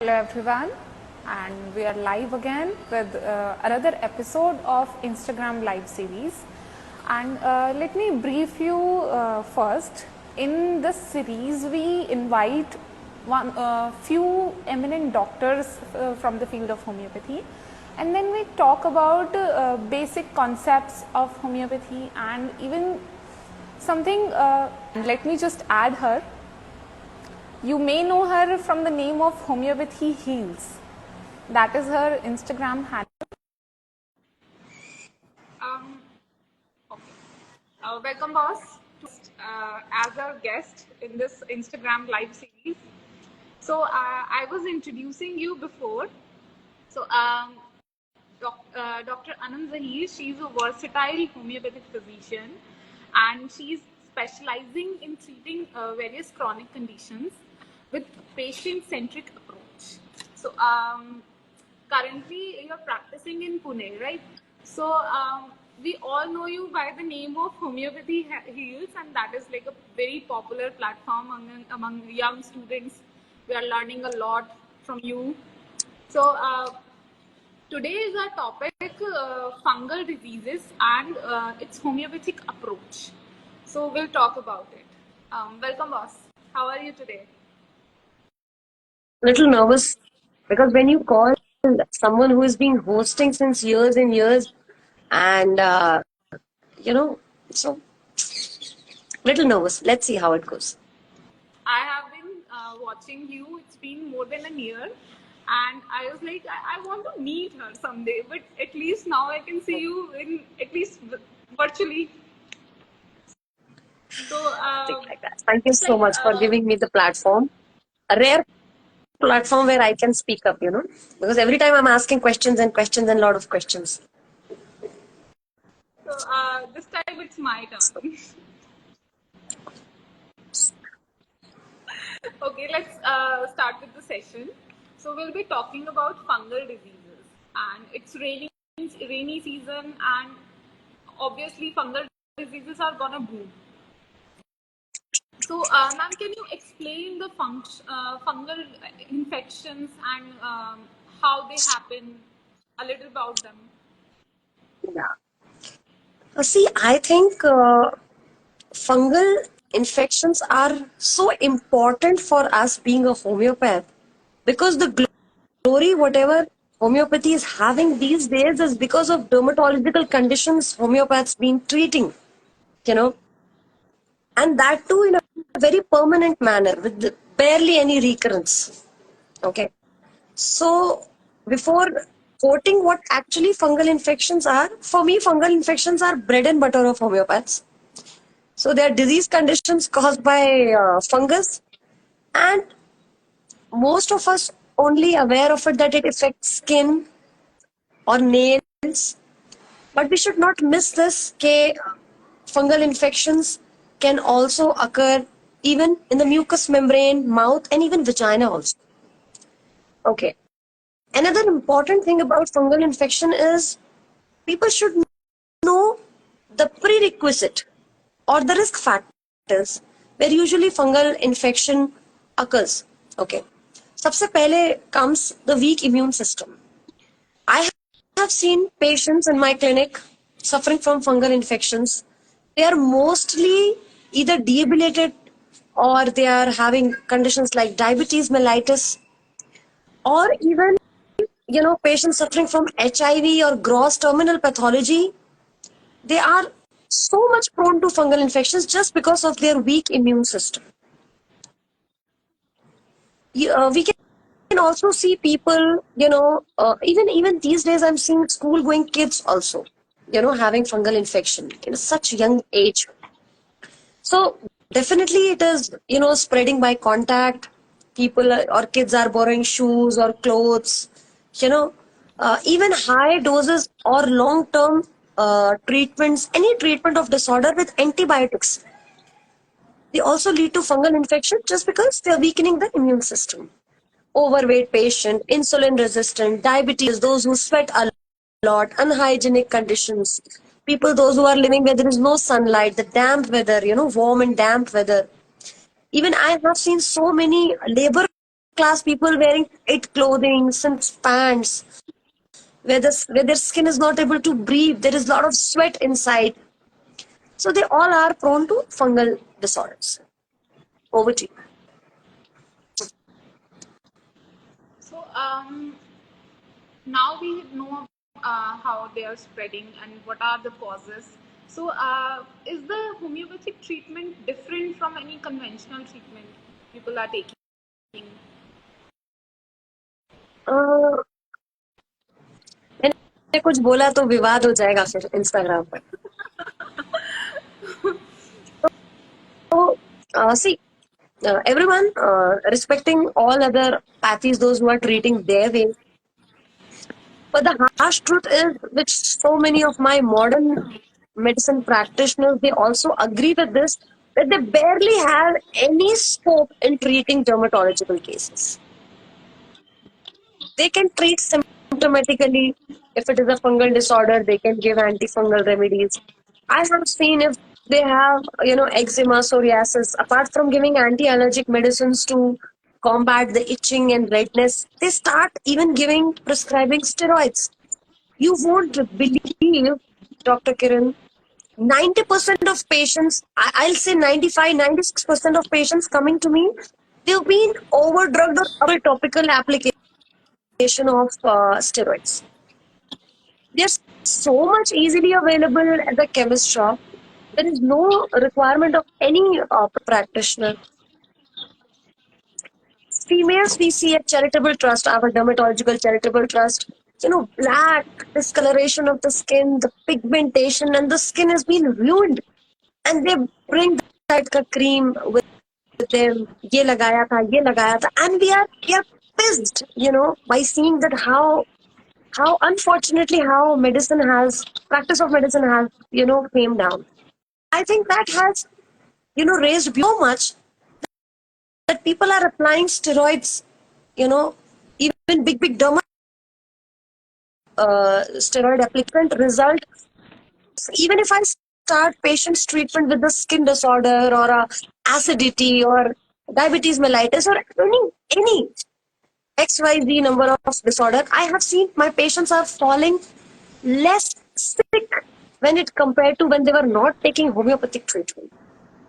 Hello everyone, and we are live again with another episode of Instagram Live series. And let me brief you first. In this series, we invite few eminent doctors from the field of homeopathy, and then we talk about basic concepts of homeopathy and even something. Let me just add her. You may know her from the name of Homeopathy Heals. That is her Instagram handle. Okay. Welcome, boss, as our guest in this Instagram live series. So I was introducing you before. So Dr. Anand Zahir, she's a versatile homeopathic physician, and she's specializing in treating various chronic conditions with patient-centric approach. So currently you're practicing in Pune, right? So we all know you by the name of Homeopathy Heals, and that is like a very popular platform among young students. We are learning a lot from you. So today is our topic, fungal diseases and its homeopathic approach. So we'll talk about it. Welcome, boss. How are you today? Little nervous because when you call someone who has been hosting since years and years, and so little nervous. Let's see how it goes. I have been watching you. It's been more than a year, and I was like, I want to meet her someday. But at least now I can see you in at least virtually. So Things like that. Thank you it's so like much for giving me the platform. A rare platform where I can speak up, because every time I'm asking questions and questions and a lot of questions. so. This time it's my turn. Okay, let's start with the session. So we'll be talking about fungal diseases, and it's rainy season, and obviously fungal diseases are gonna boom. So, ma'am, can you explain the fungal infections and how they happen? A little about them. Yeah. See, I think fungal infections are so important for us being a homeopath because the glory, whatever homeopathy is having these days, is because of dermatological conditions homeopaths been treating, you know, and that too in a very permanent manner with barely any recurrence. Okay. So, before quoting what actually fungal infections are, for me, fungal infections are bread and butter of homeopaths. So, they are disease conditions caused by fungus, and most of us only aware of it that it affects skin or nails. But we should not miss this. Fungal infections can also occur even in the mucous membrane, mouth, and even vagina also. Okay. Another important thing about fungal infection is people should know the prerequisite or the risk factors where usually fungal infection occurs. Okay. सबसे पहले comes the weak immune system. I have seen patients in my clinic suffering from fungal infections. They are mostly either debilitated or they are having conditions like diabetes mellitus, or even patients suffering from HIV or gross terminal pathology. They are so much prone to fungal infections just because of their weak immune system. We can also see people, even these days I'm seeing school going kids also, having fungal infection in such young age. So definitely it is, spreading by contact. People or kids are borrowing shoes or clothes, even high doses or long-term treatments, any treatment of disorder with antibiotics. They also lead to fungal infection just because they are weakening the immune system. Overweight patient, insulin resistant, diabetes, those who sweat a lot, unhygienic conditions, people those who are living where there is no sunlight, the damp weather, warm and damp weather. Even I have seen so many labor class people wearing tight clothing, and pants, where their skin is not able to breathe, there is a lot of sweat inside. So they all are prone to fungal disorders. Over to you. So now we know how they are spreading and what are the causes. So is the homeopathic treatment different from any conventional treatment people are taking? Uh, मैंने कुछ बोला तो विवाद हो जाएगा फिर Instagram पर. So, see, everyone, respecting all other pathies, those who are treating their way. But the harsh truth is, which so many of my modern medicine practitioners, they also agree with this, that they barely have any scope in treating dermatological cases. They can treat symptomatically. If it is a fungal disorder, they can give antifungal remedies. I have seen if they have, eczema, psoriasis, apart from giving anti-allergic medicines to combat the itching and redness, they start even prescribing steroids. You won't believe, Dr. Kiran, 90% of patients, I'll say 95, 96% of patients coming to me, they've been overdrugged or topical application of steroids. They're so much easily available at the chemist shop. There is no requirement of any practitioner. Females we see at charitable trust, our dermatological charitable trust, black discoloration of the skin, the pigmentation, and the skin has been ruined. And they bring that cream with them. ये लगाया था, and we are pissed, by seeing that how unfortunately how practice of medicine has, came down. I think that has, raised so much that people are applying steroids, even big derma steroid applicant result. Even if I start patient's treatment with a skin disorder or a acidity or diabetes mellitus or any XYZ number of disorder, I have seen my patients are falling less sick when it compared to when they were not taking homeopathic treatment.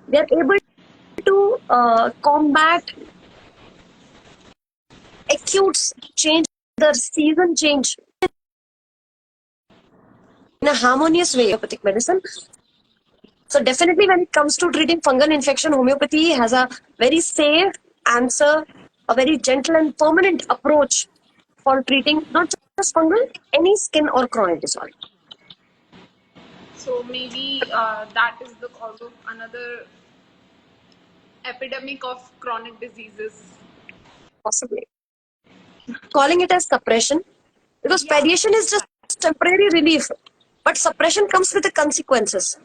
They are able to combat acute change, the season change in a harmonious way, homeopathic medicine. So definitely when it comes to treating fungal infection, homeopathy has a very safe answer, a very gentle and permanent approach for treating not just fungal, any skin or chronic disorder. So maybe that is the cause of another epidemic of chronic diseases. Possibly. Calling it as suppression, because Yeah. palliation is just temporary relief, but suppression comes with the consequences.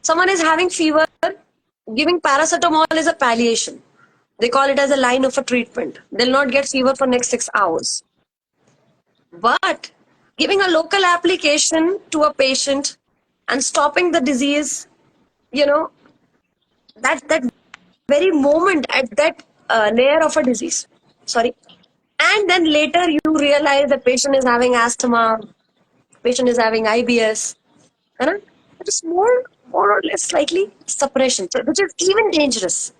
Someone is having fever, giving paracetamol is a palliation. They call it as a line of a treatment. They'll not get fever for next 6 hours. But giving a local application to a patient and stopping the disease, that very moment at that layer of a disease. Sorry. And then later you realize the patient is having asthma, patient is having IBS. It is more or less slightly suppression, which is even dangerous.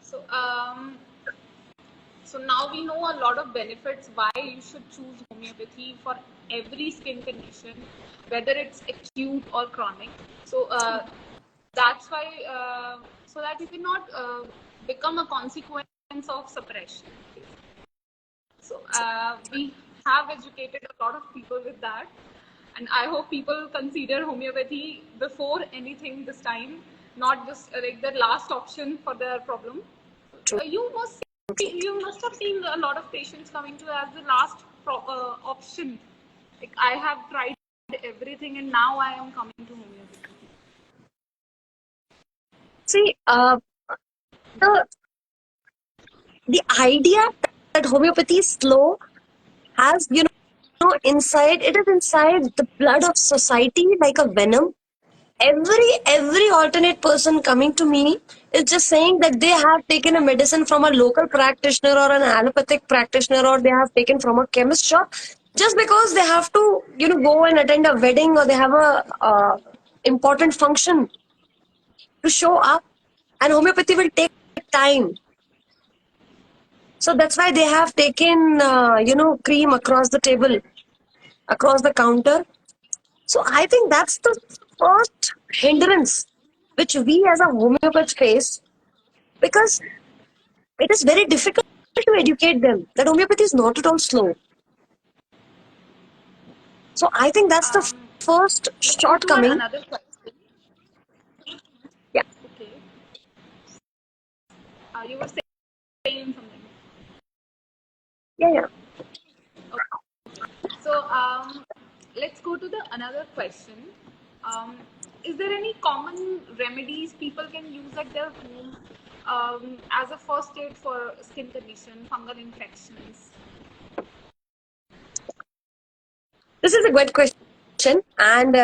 So so now we know a lot of benefits why you should choose homeopathy for every skin condition, whether it's acute or chronic. So that's why, so that you cannot become a consequence of suppression. So we have educated a lot of people with that, and I hope people consider homeopathy before anything this time, not just like the last option for their problem. You must have seen a lot of patients coming to as the last option. Like I have tried everything, and now I am coming to homeopathy. See, the idea that homeopathy is slow has, inside, it is inside the blood of society like a venom. every alternate person coming to me is just saying that they have taken a medicine from a local practitioner or an allopathic practitioner, or they have taken from a chemist shop, just because they have to go and attend a wedding, or they have a important function to show up, and homeopathy will take time. So that's why they have taken cream across the table, across the counter. So I think that's the first hindrance which we as a homeopath face, because it is very difficult to educate them that homeopathy is not at all slow. So I think that's the first Let's go to our shortcoming. another question. Yeah, Okay. You were saying something. yeah, yeah. So let's go to the another question. Um, is there any common remedies people can use at their home as a first aid for skin condition, fungal infections? This is a good question. And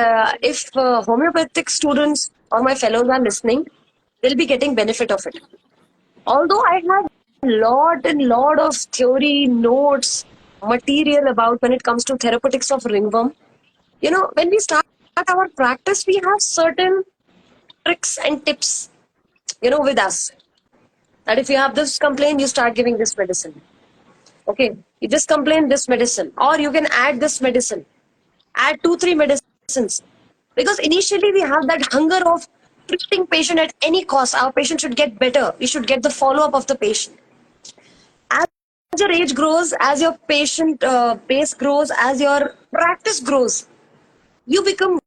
if homeopathic students or my fellows are listening, they'll be getting benefit of it. Although I have lot and lot of theory notes material about when it comes to therapeutics of ringworm, when we start our practice, we have certain tricks and tips, with us. That if you have this complaint, you start giving this medicine. Okay, you just complain this medicine, or you can add this medicine, add 2 3 medicines, because initially we have that hunger of treating patient at any cost. Our patient should get better. We should get the follow up of the patient. As your age grows, as your patient base grows, as your practice grows, you become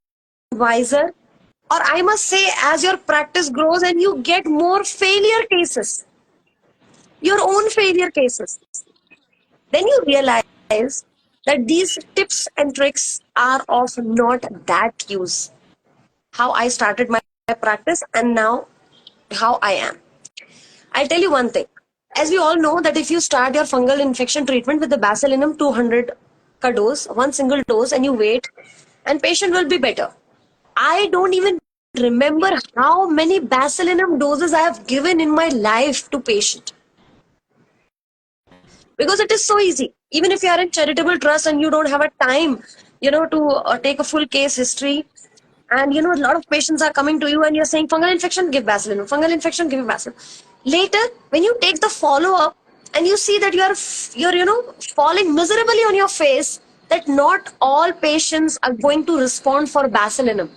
wiser. Or I must say, as your practice grows and you get more failure cases, your own failure cases, then you realize that these tips and tricks are of not that use. How I started my practice and now how I am. I'll tell you one thing. As we all know that if you start your fungal infection treatment with the Basilinum 200 ka dose, one single dose, and you wait, and patient will be better. I don't even remember how many Basilinum doses I have given in my life to patient, because it is so easy. Even if you are in charitable trust and you don't have a time, to take a full case history, and a lot of patients are coming to you and you're saying fungal infection, give Basilinum, fungal infection, give Basilinum. Later, when you take the follow up and you see that you're falling miserably on your face, that not all patients are going to respond for Basilinum.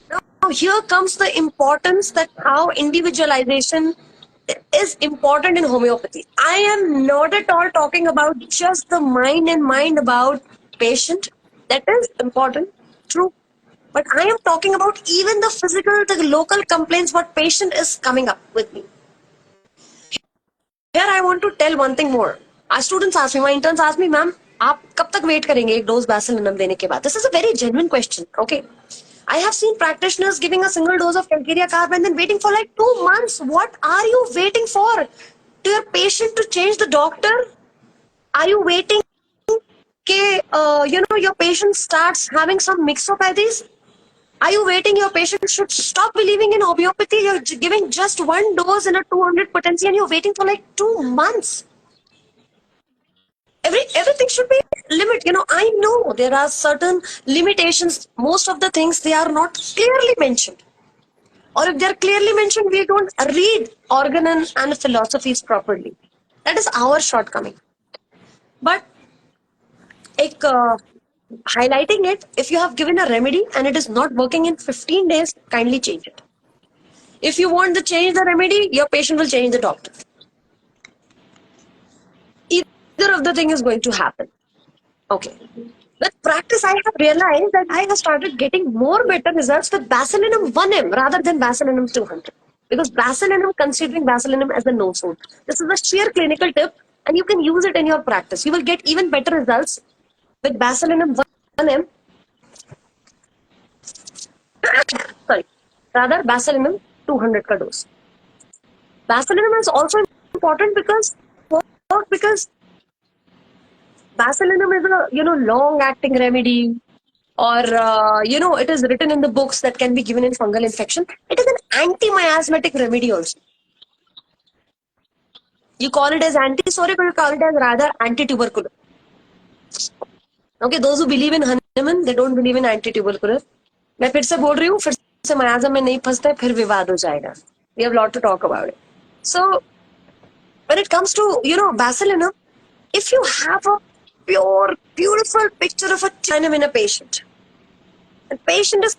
Now here comes the importance that how individualization is important in homeopathy. I am not at all talking about just the mind and mind about patient. That is important, true. But I am talking about even the physical, the local complaints what patient is coming up with me. Here I want to tell one thing more. Our students ask me, my interns ask me, ma'am, आप कब तक wait करेंगे एक dose बैसिलिनम देने के बाद? This is a very genuine question. Okay, I have seen practitioners giving a single dose of Calcarea carb and then waiting for like 2 months. What are you waiting for? To your patient to change the doctor? Are you waiting your patient starts having some mixopathies? Are you waiting your patient should stop believing in homeopathy? You're giving just one dose in a 200 potency and you're waiting for like 2 months. Everything should be limit. I know there are certain limitations. Most of the things they are not clearly mentioned. Or if they're clearly mentioned, we don't read organon and philosophies properly. That is our shortcoming. But highlighting it, if you have given a remedy and it is not working in 15 days, kindly change it. If you want to change the remedy, your patient will change the doctor. Either of the thing is going to happen. Okay. With practice, I have realized that I have started getting more better results with Basilinum 1M rather than Basilinum 200. Because Basilinum, considering Basilinum as a no food, this is a sheer clinical tip and you can use it in your practice. You will get even better results with Basilinum 1M, sorry, rather Basilinum 200 ka dose. Basilinum is also important because Basilinum is a long acting remedy, or it is written in the books that can be given in fungal infection. It is an anti-miasmatic remedy also. You call it as anti-psoriatic or you call it as rather anti-tubercular. Okay, those who believe in Hahnemann, they don't believe in anti-tubercular. मैं फिर से बोल रही हूँ, फिर से miasm में नहीं फंसता है, फिर विवाद हो जाएगा. We have a lot to talk about it. So, when it comes to, bacillinum, if you have a pure, beautiful picture of a Chinaman in a patient, the patient is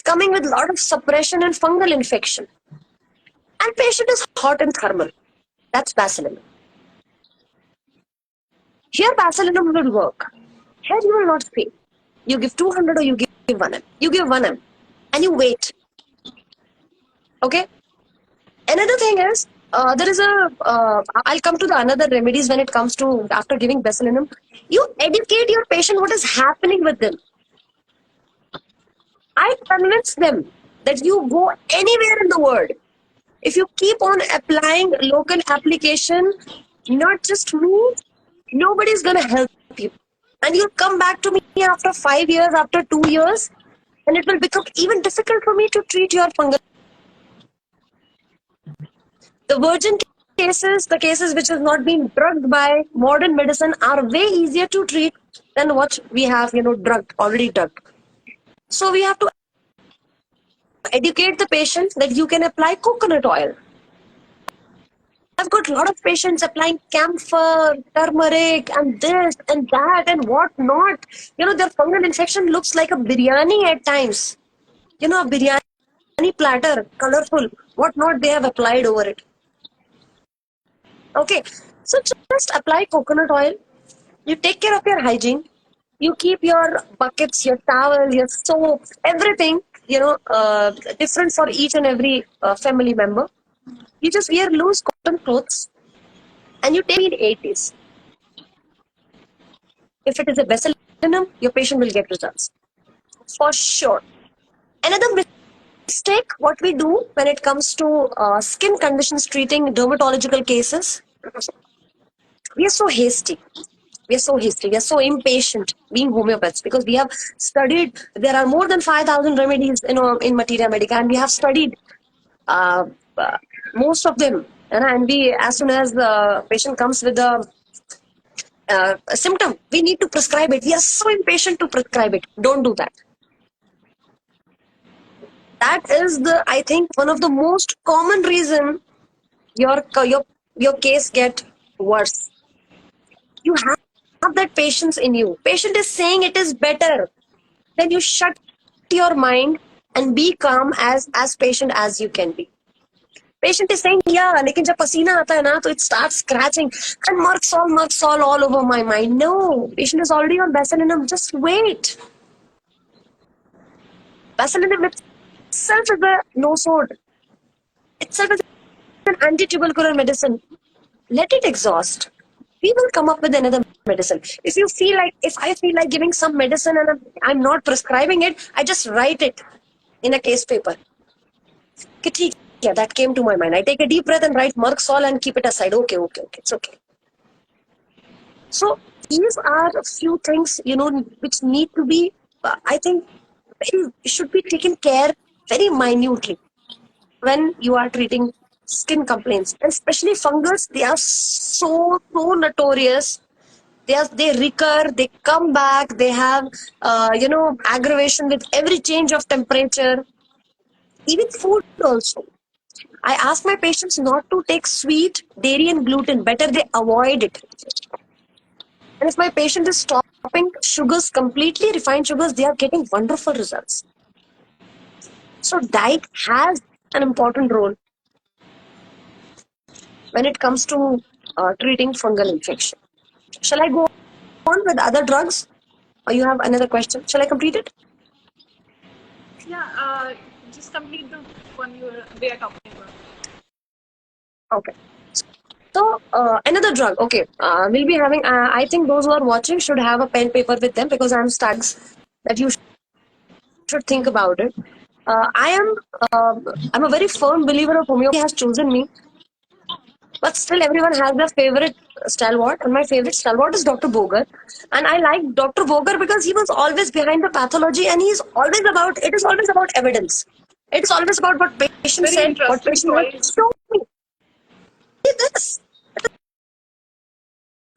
coming with a lot of suppression and fungal infection, and patient is hot and thermal, that's bacillinum. Here bacillinum will work. Here you will not fail. You give 200 or you give 1M. You give 1M and you wait. Okay? Another thing is, there is I'll come to the another remedies when it comes to after giving bacillinum. You educate your patient what is happening with them. I convince them that you go anywhere in the world. If you keep on applying local application, not just me, nobody's going to help you. And you'll come back to me after 5 years, after 2 years, and it will become even difficult for me to treat your fungal. The virgin cases, the cases which has not been drugged by modern medicine, are way easier to treat than what we have, already drugged. So we have to educate the patient that you can apply coconut oil. I've got a lot of patients applying camphor, turmeric, and this and that and what not. Their fungal infection looks like a biryani at times. A biryani platter, colorful, what not they have applied over it. Okay, so just apply coconut oil. You take care of your hygiene. You keep your buckets, your towel, your soap, everything, different for each and every family member. You just wear loose cotton clothes and you take in 80s. If it is a bacillinum, your patient will get results. For sure. Another mistake, what we do when it comes to skin conditions treating dermatological cases, we are so hasty. We are so impatient being homeopaths because we have studied, there are more than 5,000 remedies in Materia Medica, and we have studied most of them. And we, as soon as the patient comes with a symptom, we need to prescribe it. We are so impatient to prescribe it. Don't do that. That is I think, one of the most common reason your case get worse. You have that patience in you. Patient is saying it is better. Then you shut your mind and be calm as patient as you can be. Patient is saying, yeah, लेकिन जब पसीना आता है ना, तो it starts scratching and Merxol all over my mind. No, patient is already on bacillinum. Just wait. Bacillinum itself is a nosode. Itself is an anti-tubercular medicine. Let it exhaust. We will come up with another medicine. If I feel like giving some medicine and I'm not prescribing it, I just write it in a case paper. Yeah, that came to my mind. I take a deep breath and write Merxol and keep it aside. Okay, it's okay. So these are a few things, which need to be, I think, should be taken care very minutely when you are treating skin complaints, and especially fungus. They are so notorious. They recur, they come back, they have aggravation with every change of temperature. Even food also. I ask my patients not to take sweet, dairy and gluten. Better they avoid it. And if my patient is stopping sugars completely, refined sugars, they are getting wonderful results. So diet has an important role when it comes to treating fungal infection. Shall I go on with other drugs? Or you have another question? Shall I complete it? Yeah, just complete the one we are talking about. Okay. So another drug. Okay, we'll be having. I think those who are watching should have a pen paper with them because I'm studs that you should think about it. I'm a very firm believer of homeopathy. Has chosen me But still, everyone has their favorite stalwart, and my favorite stalwart is Dr. Bogar. And I like Dr. Bogar because he was always behind the pathology, and he's always about. It is always about evidence. It's always about what patient Very said, what interesting patient went. choice. Show me. See this. It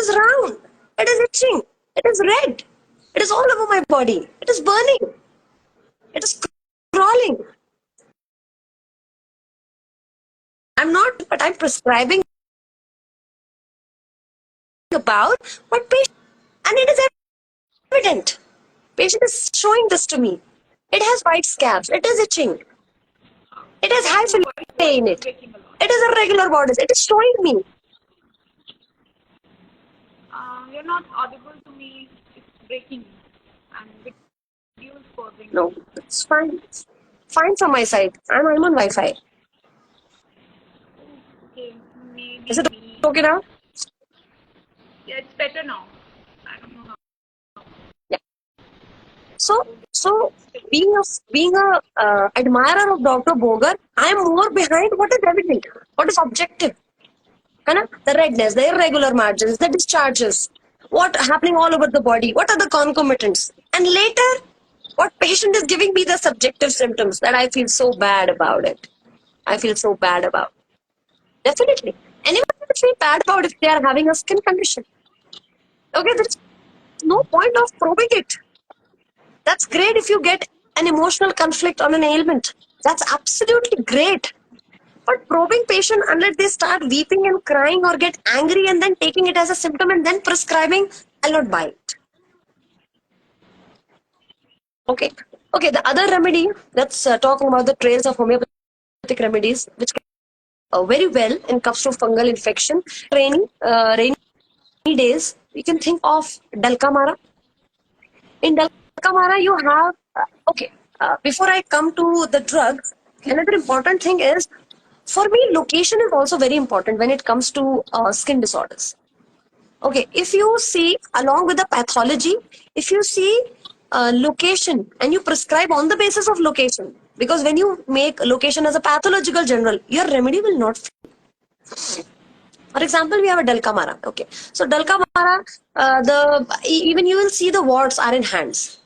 is round. It is itching. It is red. It is all over my body. It is burning. It is crawling. I'm not, but I'm prescribing about what patient, and it is evident. Patient is showing this to me. It has white scabs. It is itching. It has high Your voice fillet in is it. breaking a lot. It is irregular borders. It is showing me. You're not audible to me. It's breaking, and video is pausing. No, it's fine. Fine from my side. I'm on Wi-Fi. Okay, maybe Is it me. okay now? Yeah, it's better now. I don't know how. Yeah. So being a admirer of Dr. Bogar, I am more behind what is evident, what is objective. है ना? The redness, the irregular margins, the discharges, what happening all over the body, what are the concomitants, and later, what patient is giving me the subjective symptoms that I feel so bad about it. I feel so bad about. Definitely, anyone will feel bad about if they are having a skin condition. Okay, there is no point of probing it. That's great if you get an emotional conflict on an ailment. That's absolutely great. But probing patient unless they start weeping and crying or get angry and then taking it as a symptom and then prescribing, I'll not buy it. Okay. Okay. The other remedy, let's talking about the trails of homeopathic remedies, which can very well in cups of fungal infection. Rainy days, you can think of Dalkamara. In Dalkamara, you have, okay, before I come to the drugs, another important thing is, for me, location is also very important when it comes to skin disorders. Okay, if you see along with the pathology, if you see location and you prescribe on the basis of location, because when you make location as a pathological general, your remedy will not. For example, we have a Dalkamara. Okay, so Dalkamara, even you will see the warts are in hands.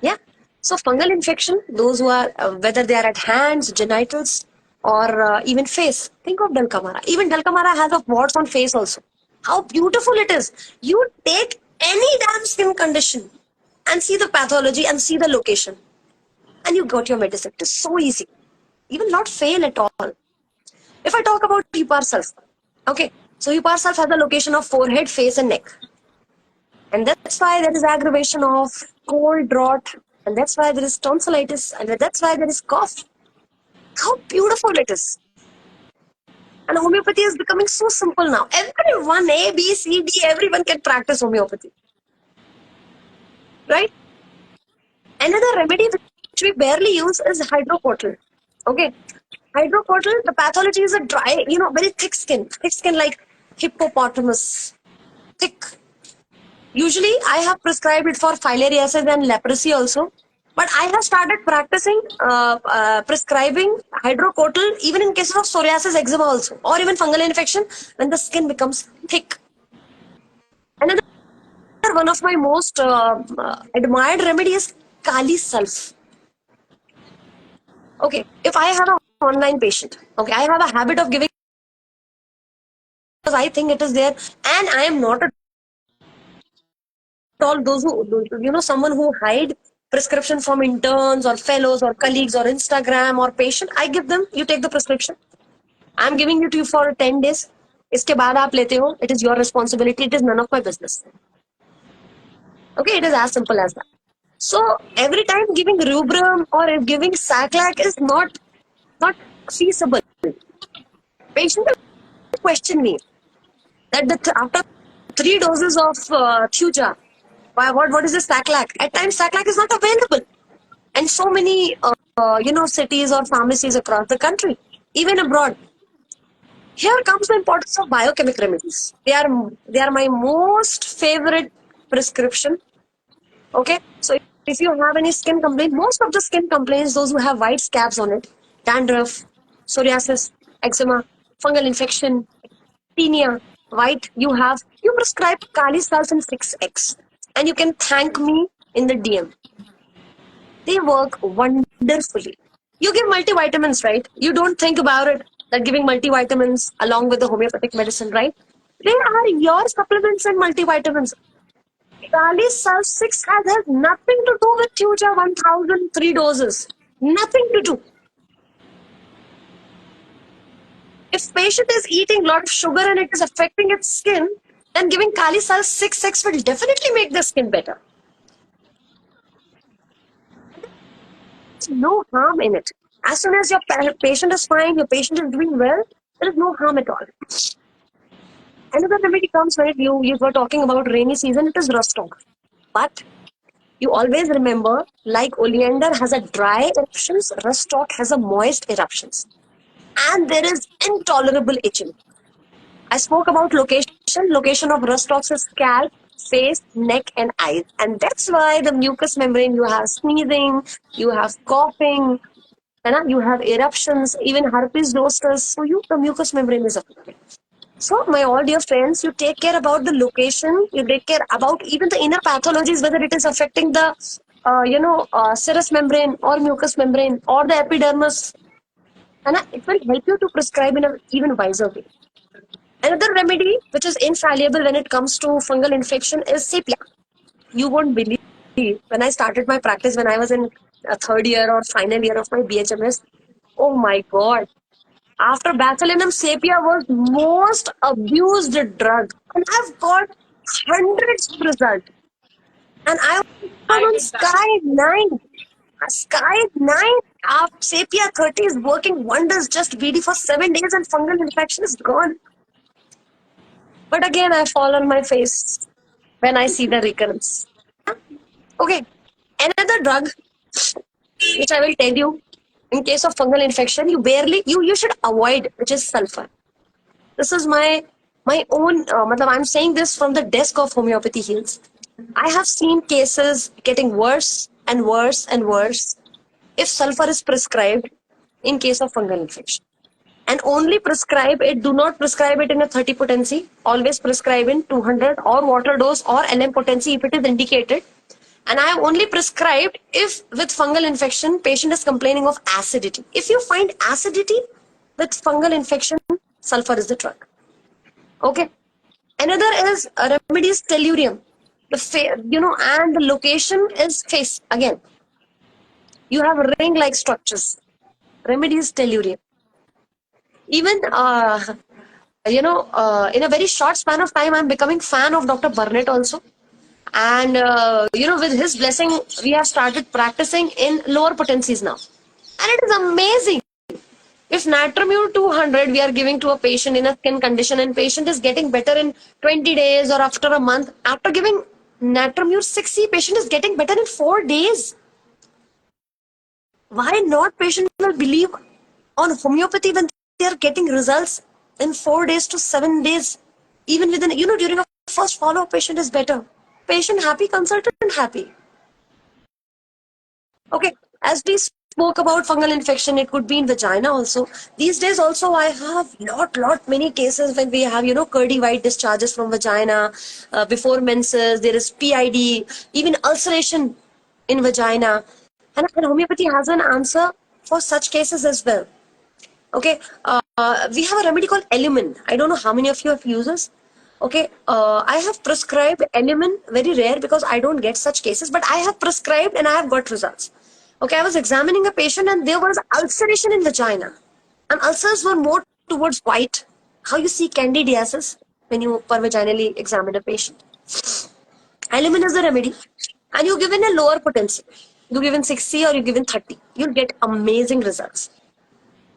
Yeah. So fungal infection, those who are whether they are at hands, genitals, or even face. Think of Dalkamara. Even Dalkamara has a warts on face also. How beautiful it is! You take any damn skin condition and see the pathology and see the location, and you got your medicine. It is so easy. You will not fail at all. If I talk about Hepar sulf, okay, so Hepar sulf has a location of forehead, face, and neck. And that's why there is aggravation of cold, drought, and that's why there is tonsillitis, and that's why there is cough. How beautiful it is. And homeopathy is becoming so simple now. Everyone, A, B, C, D, everyone can practice homeopathy. Right? Another remedy which we barely use is hydrocortisone. Okay. Hydrocortisone, the pathology is a dry, very thick skin. Thick skin like hippopotamus. Thick. Usually, I have prescribed it for filariasis and leprosy also. But I have started practicing prescribing hydrocortisone even in cases of psoriasis, eczema also, or even fungal infection when the skin becomes thick. Another one of my most admired remedy is Kali Sulf. Okay, if I have an online patient, okay, I have a habit of giving because I think it is there, and I am not at all those who, someone who hide prescription from interns or fellows or colleagues or Instagram or patient. I give them, you take the prescription. I'm giving it to you for 10 days. इसके बाद आप लेते हो. It is your responsibility. It is none of my business. Okay, it is as simple as that. So every time giving rubrum or giving Saclac is not feasible. Patient will question me that after 3 doses of Thuja, what is the Saclac? At times Saclac is not available, and so many cities or pharmacies across the country, even abroad. Here comes the importance of biochemic remedies. They are my most favorite prescription. Okay, so if you have any skin complaint, most of the skin complaints, those who have white scabs on it, dandruff, psoriasis, eczema, fungal infection, tinea, white, you prescribe Kali Sulfin 6x. And you can thank me in the DM. They work wonderfully. You give multivitamins, right? You don't think about it that giving multivitamins along with the homeopathic medicine, right? They are your supplements and multivitamins. Kali Sulf 6 has nothing to do with Future 1000 3 doses. Nothing to do. If patient is eating a lot of sugar and it is affecting its skin, then giving Kali Sulf 6x will definitely make the skin better. There's no harm in it. As soon as your patient is fine, your patient is doing well, there is no harm at all. Another remedy comes when you were talking about rainy season, it is Rostock. But you always remember, like oleander has a dry eruptions, Rostock has a moist eruptions. And there is intolerable itching. I spoke about location of Rostock's is scalp, face, neck, and eyes. And that's why the mucous membrane, you have sneezing, you have coughing, you have eruptions, even herpes zoster. So the mucous membrane is affected. So my all dear friends, you take care about the location, you take care about even the inner pathologies, whether it is affecting the, serous membrane or mucous membrane or the epidermis. And it will help you to prescribe in an even wiser way. Another remedy which is infallible when it comes to fungal infection is sepia. You won't believe, when I started my practice when I was in a third year or final year of my BHMS, oh my God. After Botulinum, sepia was most abused drug. And I've got hundreds of results. And I was on Sky 9. Sky 9. Sepia 30 is working wonders. Just BD for 7 days and fungal infection is gone. But again, I fall on my face when I see the recurrence. Okay, another drug which I will tell you in case of fungal infection, you should avoid, which is sulfur. This is my own, I'm saying this from the desk of Homeopathy Heals. I have seen cases getting worse and worse and worse if sulfur is prescribed in case of fungal infection. And only prescribe it, do not prescribe it in a 30 potency. Always prescribe in 200 or water dose or LM potency if it is indicated. And I have only prescribed if with fungal infection, patient is complaining of acidity. If you find acidity with fungal infection, sulfur is the drug. Okay. Another is remedy is tellurium. And the location is face. Again, you have ring-like structures. Remedy is tellurium. Even, in a very short span of time, I'm becoming fan of Dr. Burnett also. And, with his blessing, we have started practicing in lower potencies now. And it is amazing. If Natramur 200 we are giving to a patient in a skin condition and patient is getting better in 20 days or after a month, after giving Natramur 6C, patient is getting better in 4 days. Why not patient will believe on homeopathy when they are getting results in 4 days to 7 days? Even within, during a first follow-up, patient is better. Patient happy, consultant happy. Okay, as we spoke about fungal infection, it could be in vagina also. These days also I have lot many cases when we have, curdy white discharges from vagina, before menses, there is PID, even ulceration in vagina. And homeopathy has an answer for such cases as well. Okay, we have a remedy called Elumin. I don't know how many of you have used this. Okay, I have prescribed Elumin, very rare because I don't get such cases, but I have prescribed and I have got results. Okay, I was examining a patient and there was ulceration in vagina. And ulcers were more towards white. How you see candidiasis when you pervaginally examine a patient. Elumin is the remedy. And you give in a lower potency. You give in 6C or you give in 30. You'll get amazing results.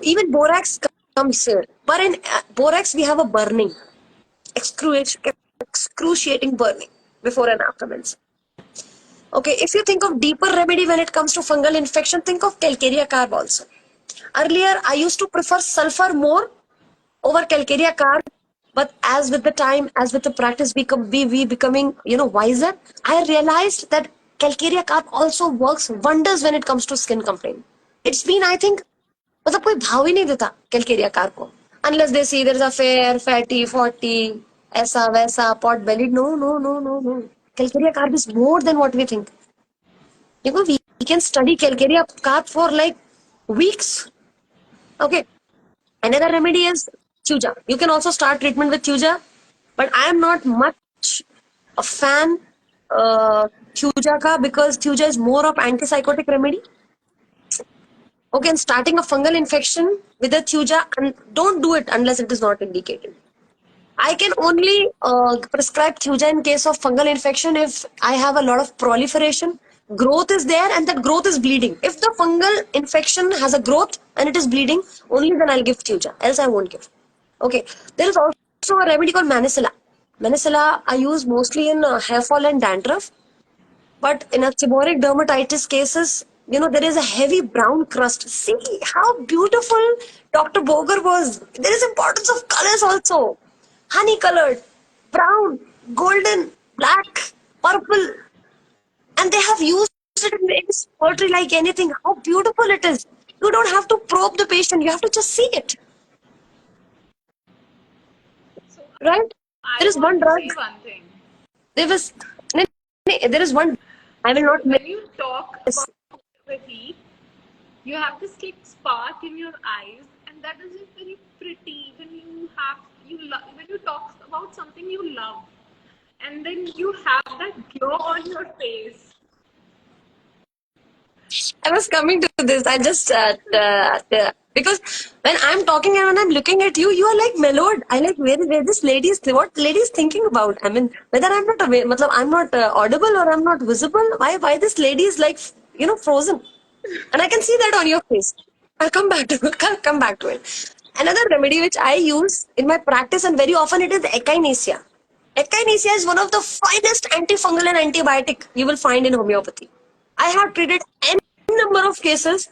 Even borax comes here. But in borax, we have a burning. Excruciating burning before and after menses. Okay, if you think of deeper remedy when it comes to fungal infection, think of calcarea carb also. Earlier, I used to prefer sulfur more over calcarea carb, but as with the time, as with the practice, we becoming, wiser, I realized that calcarea carb also works wonders when it comes to skin complaint. It's been, I think, मतलब कोई भाव ही नहीं देता Calcarea carb को, unless they see there is a fair fatty forty ऐसा वैसा pot belly. No no no no no. Calcarea carb is more than what we think. We can study calcarea carb for like weeks. Okay. Another remedy is Thuja. You can also start treatment with Thuja, but I am not much a fan Thuja ka, because Thuja is more of antipsychotic remedy. Okay, and starting a fungal infection with a Thuja, and don't do it unless it is not indicated. I can only prescribe Thuja in case of fungal infection if I have a lot of proliferation. Growth is there and that growth is bleeding. If the fungal infection has a growth and it is bleeding, only then I'll give Thuja. Else I won't give. Okay. There is also a remedy called Manicilla. Manicilla I use mostly in hair fall and dandruff. But in a seborrheic dermatitis cases, there is a heavy brown crust. See how beautiful Dr. Boger was. There is importance of colors also. Honey colored, brown, golden, black, purple. And they have used it in its poetry like anything. How beautiful it is. You don't have to probe the patient. You have to just see it. So Right? There I is want one to drug. say one thing. There was. There is one. I will So not when you talk miss. about the heat, you have this like spark in your eyes, and that is just very pretty when when you talk about something you love, and then you have that glow on your face. I was coming to this. I just because when I'm talking and when I'm looking at you, you are like mellowed. I like where this lady is. What lady is thinking about? I mean, whether I'm not aware, matlab, I'm not audible or I'm not visible. Why this lady is like frozen, and I can see that on your face. I'll come back to come back to it. Another remedy which I use in my practice and very often it is echinacea. Echinacea is one of the finest antifungal and antibiotic you will find in homeopathy. I have treated any number of cases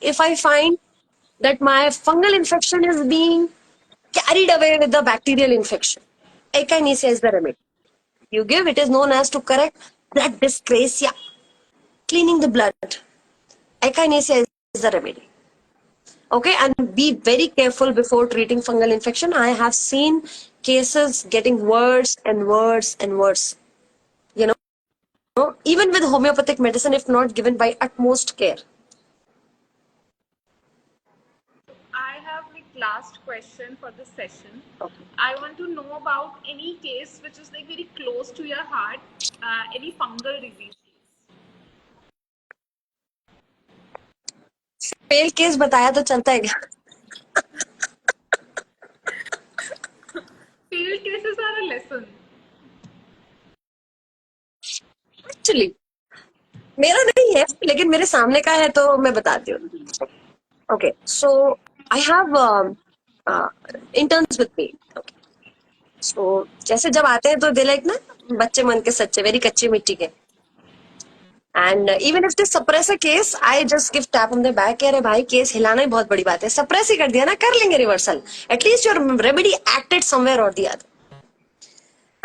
if I find that my fungal infection is being carried away with the bacterial infection. Echinacea is the remedy. You give, it is known as to correct blood dyscrasia, cleaning the blood. Echinacea is the remedy. Okay, and be very careful before treating fungal infection. I have seen cases getting worse and worse and worse. You even with homeopathic medicine, if not given by utmost care. I have like last question for this session. Okay. I want to know about any case which is like very close to your heart, any fungal disease. Fail case बताया तो चलता है क्या? Failed cases are a lesson. Actually मेरा नहीं है लेकिन मेरे सामने का है तो मैं बताती हूँ. Okay so I have interns with me. So जैसे जब आते हैं तो दे लाइक ना बच्चे मन के सच्चे वेरी कच्ची मिट्टी के. And even if they suppress a case I just give tap on the back. अरे भाई केस हिलाना ही बहुत बड़ी बात है. सप्रेस ही कर दिया ना, कर लेंगे reversal. At least your remedy acted somewhere or the other.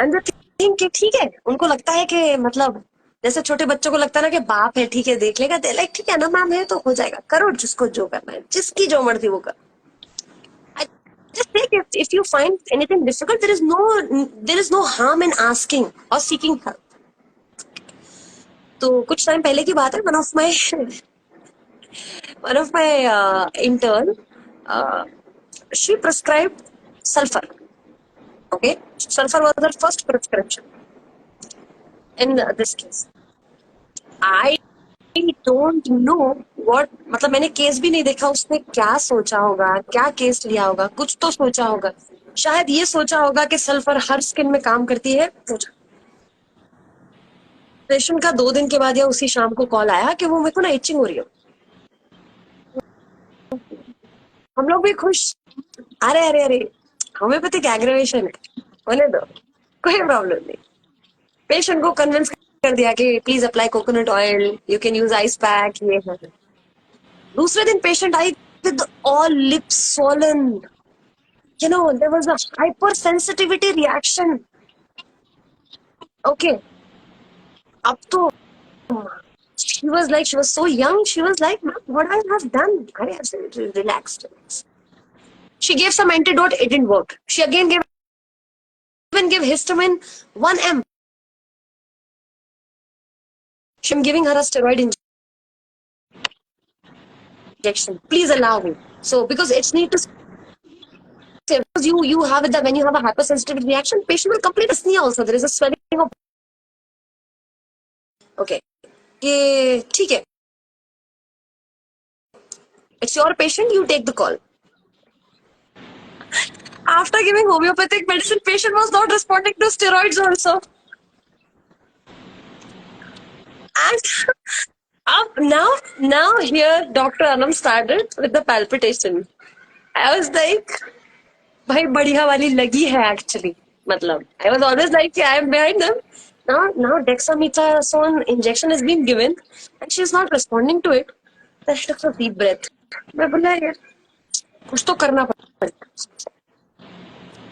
And the thing कि ठीक है, उनको लगता है कि मतलब जैसे छोटे बच्चों को लगता है ना कि बाप है ठीक है देख लेगा, दे लाइक ठीक है ना मैम है तो हो जाएगा, करो जिसको जो करना है, जिसकी जो मर्जी वो कर. I just think if you find anything difficult, there is no harm in asking or seeking help. तो कुछ टाइम पहले की बात है. One of my intern, she prescribed sulfur. Okay, sulfur was her first prescription in this case. I don't know what, मतलब मैंने case भी नहीं देखा, उसने क्या सोचा होगा, क्या केस लिया होगा, कुछ तो सोचा होगा. शायद ये सोचा होगा कि सल्फर हर स्किन में काम करती है. पेशेंट का 2 दिन के बाद या उसी शाम को कॉल आया कि वो मेरे को ना इचिंग हो रही है. हम लोग भी खुश. अरे अरे अरे होम्योपैथिक एग्रेवेशन है, होने दो, कोई प्रॉब्लम नहीं. पेशेंट को कन्विंस कर दिया कि please apply coconut oil, you can use ice pack, ये है. दूसरे दिन patient I with all lips swollen. There was a hypersensitivity reaction. Okay, अब तो she was so young. She was like, "Ma'am, what I have done? I said, relax, relax." She gave some antidote. It didn't work. She again gave even gave histamine 1 m. I'm giving her a steroid injection. Please allow me. So because it's need to say, because you have it that when you have a hypersensitive reaction, patient will complain dyspnea also. There is a swelling of okay. ये ठीक है. It's your patient. You take the call. After giving homeopathic medicine, patient was not responding to steroids also. And now here Dr. Anam started with the palpitation. I was like, भाई बढ़िया वाली लगी है actually. मतलब I was always like, I am behind them. Now dexamethasone injection has been given and she is not responding to it. Then I took a deep breath. मैं बोला यार कुछ तो करना पड़ेगा.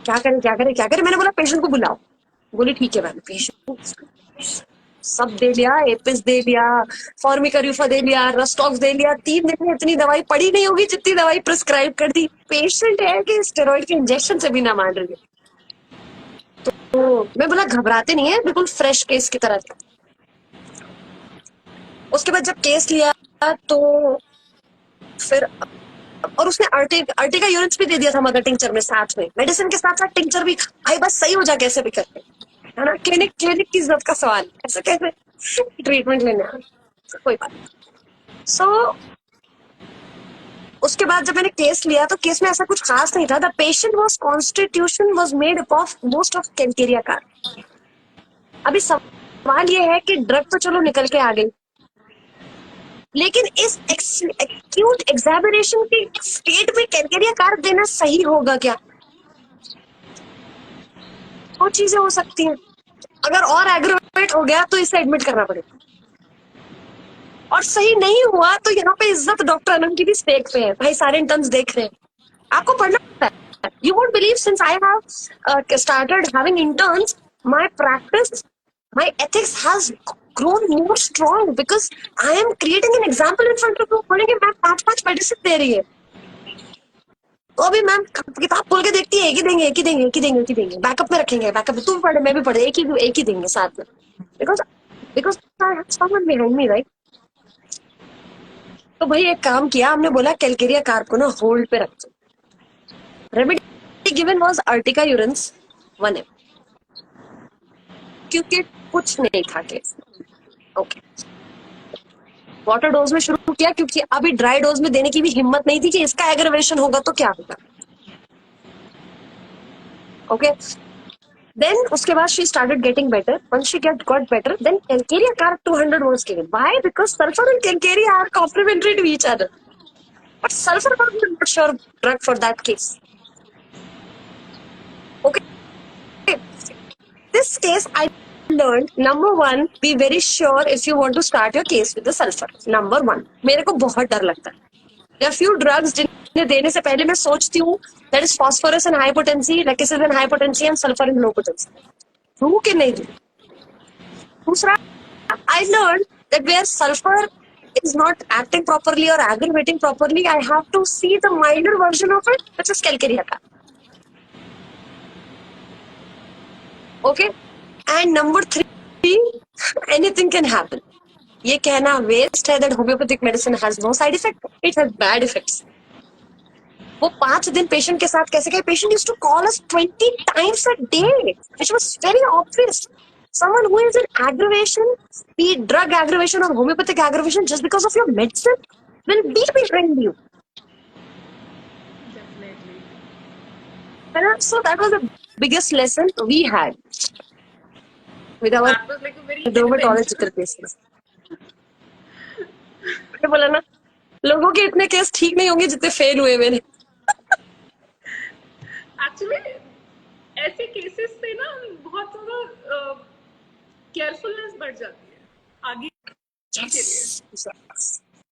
क्या करें मैंने बोला पेशेंट को बुलाओ. बोली ठीक है मैम. पेशेंट सब दे लिया. एपिस दे लिया, फॉर्मिकरिफा दे लिया, रस्टॉक्स दे लिया. 3 दिन में इतनी दवाई पड़ी नहीं होगी जितनी दवाई प्रिस्क्राइब कर दी. पेशेंट है कि स्टेरॉइड के इंजेक्शन से भी ना मान रही है. तो मैं बोला घबराते नहीं है, बिल्कुल फ्रेश केस की तरह था. उसके बाद जब केस लिया तो फिर और उसने अर्टिका यूरिन्स भी दे दिया था मगर टिंचर में साथ में. मेडिसिन के साथ साथ टिंचर भी. भाई बस सही हो जा कैसे भी करके, है ना. क्लिनिक की इज्जत का सवाल. ऐसे कैसे ट्रीटमेंट लेने आए. कोई बात. सो उसके बाद जब मैंने केस लिया तो केस में ऐसा कुछ खास नहीं था. The patient was constitution was made up of most of Calcarea car. अभी सवाल ये है कि ड्रग तो चलो निकल के आ गई, लेकिन इस एक्यूट एग्जैबरेशन के स्टेट में कैलकेरिया कार देना सही होगा क्या? दो चीजें हो सकती हैं. अगर और एग्रोवेट हो गया तो इसे एडमिट करना पड़ेगा, और सही नहीं हुआ तो यहाँ पे इज्जत डॉक्टर अनम की भी स्टेक पे है. भाई सारे इंटर्न्स देख रहे हैं, आपको पढ़ना है. You won't believe, since I have started having interns, my practice, my ethics has grown more strong because I am creating an example in front of you. बोलेंगे मैम 5 मेडिसिन दे रही है तो अभी मैम किताब खोल के देखती है एक ही देंगे. बैकअप में रखेंगे. बैकअप में तुम पढ़े मैं भी पढ़े, एक ही देंगे साथ में. Because I have someone behind me, right? तो भाई एक काम किया हमने. बोला कैलकेरिया कार को ना होल्ड पे रखते. Remedy given was urtica urens 1 m, क्योंकि कुछ नहीं था केस. ओके. वाटर डोज में शुरू किया क्योंकि अभी ड्राई डोज में देने की भी हिम्मत नहीं थी कि इसका एग्रवेशन होगा तो क्या होगा. ओके. देन उसके बाद she started getting better. Once she got better, then Calcarea carb 200 was given. Why? Because sulfur and calcarea are complementary to each other. But sulfur was not sure drug for that case. Okay. This case I learned, number one, be very sure if you want to start your case with the sulfur. Number one. मेरे को बहुत डर लगता है. There are few drugs जिन्हें देने से पहले मैं सोचती हूँ, that is phosphorus and high potency, lactose and high potency, and sulfur and low potency. दूँ कि नहीं दूँ. दूसरा, I learned that where sulfur is not acting properly or aggravating properly, I have to see the milder version of it, which is calcarea car. Okay. And number 3, anything can happen. ये कहना waste है that homeopathic medicine has no side effect. It has bad effects. वो 5 दिन patient के साथ कैसे गए? Patient used to call us 20 times a day, which was very obvious. Someone who is in aggravation, be it drug aggravation or homeopathic aggravation, just because of your medicine, will be behind you. Definitely. And so that was the biggest lesson we had with our That was like a very dermatological cases. मैंने बोला ना, लोगों के इतने case ठीक नहीं होंगे जितने फेल हुए मेरे. एक्चुअली ऐसे केसेस से ना बहुत ज्यादा केयरफुलनेस बढ़ जाती है आगे के लिए.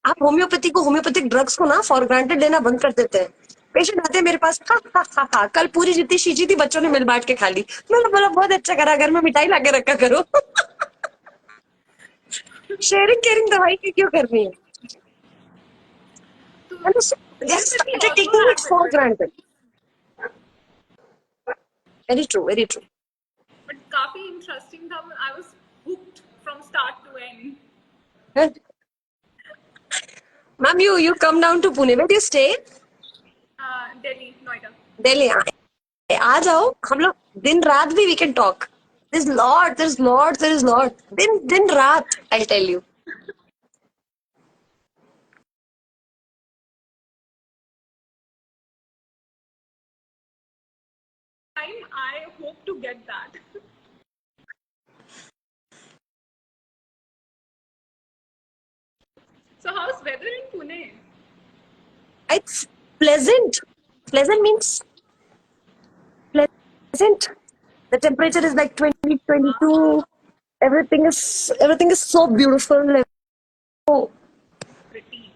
आप होम्योपैथिक ड्रग्स को ना फॉर ग्रांटेड लेना बंद कर देते हैं. पेशेंट आते हैं मेरे पास, हा कल पूरी जितनी शीशी थी बच्चों ने मिल बांट के खा ली. मैंने बोला बहुत अच्छा करा, घर में मिठाई लाके रखा करो. शेयरिंग केयरिंग दवाई की क्यों करनी है? So And so they have homeopathy started also taking it has for benefits, granted. Very true, very true. but काफी interesting था. I was hooked from start to end. Huh? Ma'am, you come down to Pune. Where do you stay? Delhi, Noida. Delhi आ जाओ हम लोग दिन रात भी we can talk. There's lot दिन रात I'll tell you. Time I hope to get that. So how's weather in Pune? It's pleasant. Pleasant means pleasant. The temperature is like 20, 22. Everything is so beautiful. So Pretty.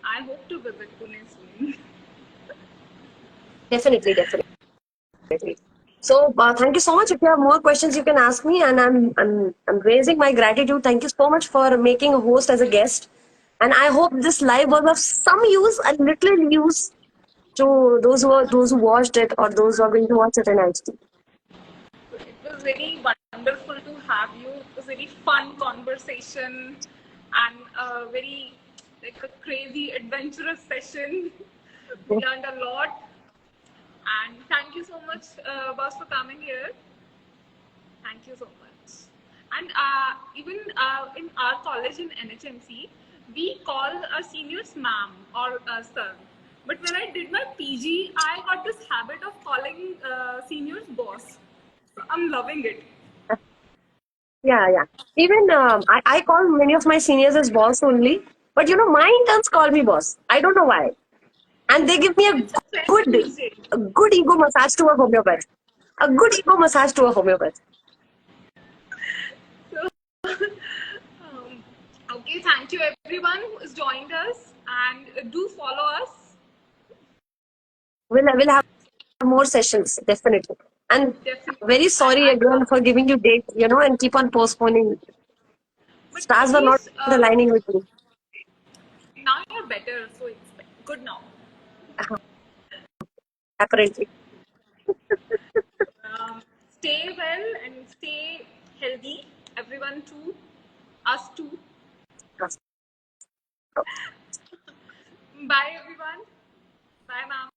I hope to visit Pune soon. definitely. So thank you so much. If you have more questions, you can ask me, and I'm raising my gratitude. Thank you so much for making a host as a guest, and I hope this live was of some use, a little use to those who watched it or those who are going to watch it in HD. It was very wonderful to have you. It was very fun conversation and a very like a crazy adventurous session. We learned a lot, and thank you so much, boss, for coming here. Thank you so much. And even in our college in NHMC, we call our seniors ma'am or sir. But when I did my PG, I got this habit of calling seniors boss. So I'm loving it. Yeah. Even I call many of my seniors as boss only, but my interns call me boss. I don't know why, and they give me It's a trend good, these days. a good ego massage to a homeopath. A good ego massage to a homeopath. So, okay, thank you everyone who has joined us and do follow us. We'll have more sessions, definitely. And Definitely. very sorry I again love for giving you date, and keep on postponing. but Stars at were not least aligning with me. now you're better, so it's good now. Apparently. Stay well and stay healthy. Everyone too. Us too. Bye everyone. Bye ma'am.